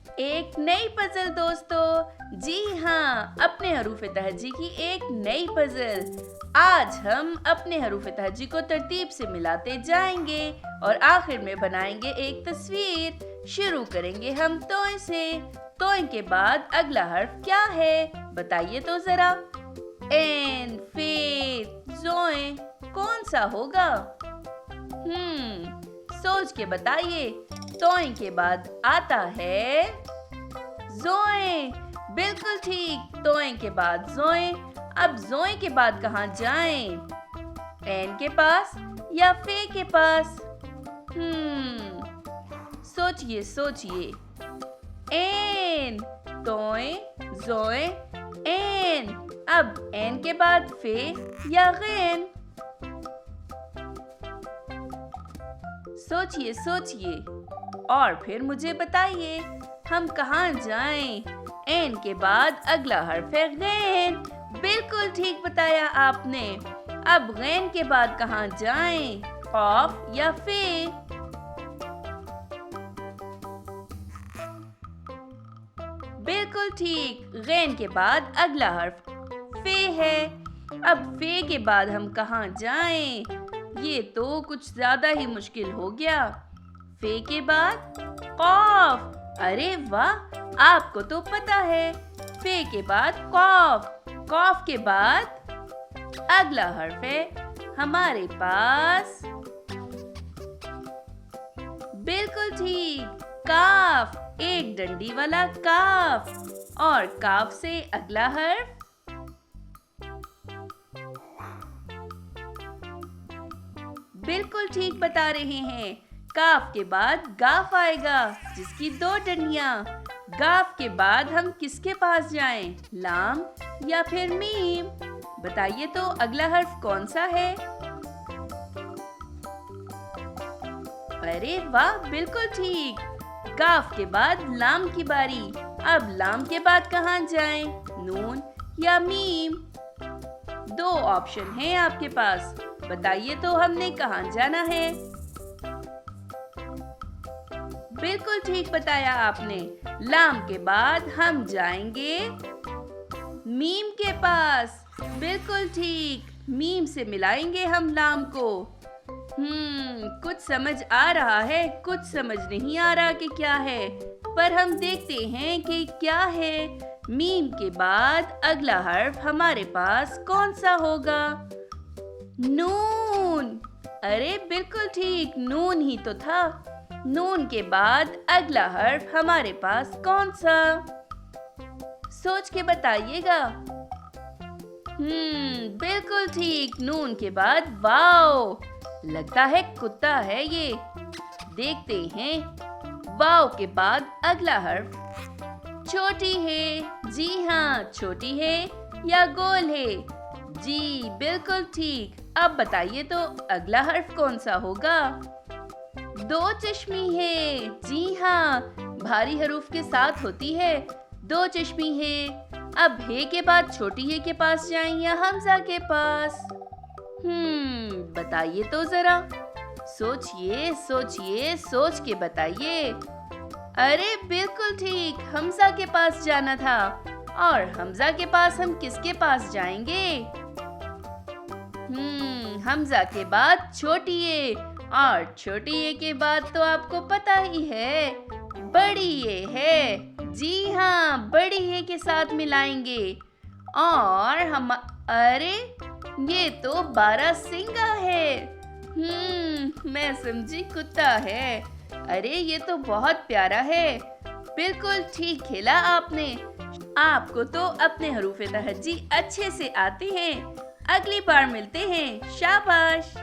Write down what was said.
एक नई पजल दोस्तों। जी हाँ, अपने हरूफ तहजी की एक नई पजल। आज हम अपने हरूफ तहजी को तरतीब से मिलाते जाएंगे और आखिर में बनाएंगे एक तस्वीर। शुरू करेंगे हम तोय से। तोय के बाद अगला हर्फ क्या है बताइए तो जरा। एन, फे, जोए कौन सा होगा? सोच के बताइए। तोय के बाद आता है जोए। बिल्कुल ठीक, तोय के बाद जोए। अब जोए के बाद कहाँ जाएं? एन के पास या फे के पास? सोचिए सोचिए। एन, तोय, जोए, एन। अब एन के बाद फे या गैन? सोचिए सोचिए और फिर मुझे बताइए हम कहाँ जाएं? एन के बाद अगला हर्फ है गैन। बिल्कुल ठीक बताया आपने। अब गैन के बाद कहाँ जाएं? कॉफ या फे? बिल्कुल ठीक, गैन के बाद अगला हर्फ फे है। अब फे के बाद हम कहाँ जाएं? ये तो कुछ ज्यादा ही मुश्किल हो गया। फे के बाद कॉफ। अरे वाह, आपको तो पता है। फे के बाद कॉफ, कॉफ के बाद अगला हर्फ है हमारे पास। बिल्कुल ठीक, काफ। एक डंडी वाला काफ। और काफ से अगला हर्फ बिल्कुल ठीक बता रहे हैं। काफ के बाद गाफ आएगा जिसकी दो डंडियां। गाफ के बाद हम किसके पास जाएं? लाम या फिर मीम? बताइए तो अगला हर्फ कौन सा है? अरे वाह, बिल्कुल ठीक। गाफ के बाद लाम की बारी। अब लाम के बाद कहाँ जाएं? नून या मीम? दो ऑप्शन हैं आपके पास। बताइए तो हमने कहाँ जाना है? बिल्कुल ठीक बताया आपने। लाम के बाद हम जाएंगे मीम के पास। बिल्कुल ठीक, मीम से मिलाएंगे हम लाम को। कुछ समझ आ रहा है, कुछ समझ नहीं आ रहा कि क्या है, पर हम देखते हैं कि क्या है। मीम के बाद अगला हर्फ हमारे पास कौन सा होगा? नून। अरे बिल्कुल ठीक, नून ही तो था। नून के बाद अगला हर्फ हमारे पास कौन सा? सोच के बताइएगा। बिल्कुल ठीक, नून के बाद वाव। लगता है कुत्ता है ये। देखते हैं। वाव के बाद अगला हर्फ छोटी है। जी हाँ, छोटी है या गोल है? जी बिल्कुल ठीक। अब बताइए तो अगला हर्फ कौन सा होगा? दो चश्मी है। जी हाँ, भारी हरूफ के साथ होती है। दो चश्मी है। अब हे के बाद छोटी है के पास जाएं या हमजा के पास? बताइए तो जरा। सोचिए सोचिए, सोच के बताइए। अरे बिल्कुल ठीक, हमजा के पास जाना था। और हमजा के पास हम किसके पास जाएंगे? हमजा के बाद छोटी ए। और छोटी ए के बाद तो आपको पता ही है, बड़ी ए है। जी हाँ, बड़ी ए के साथ मिलाएंगे। और हम अरे ये तो बारहसिंगा है। मैं समझी कुत्ता है। अरे ये तो बहुत प्यारा है। बिल्कुल ठीक खेला आपने। आपको तो अपने हरूफ तहज्जी अच्छे से आते हैं। अगली बार मिलते हैं। शाबाश।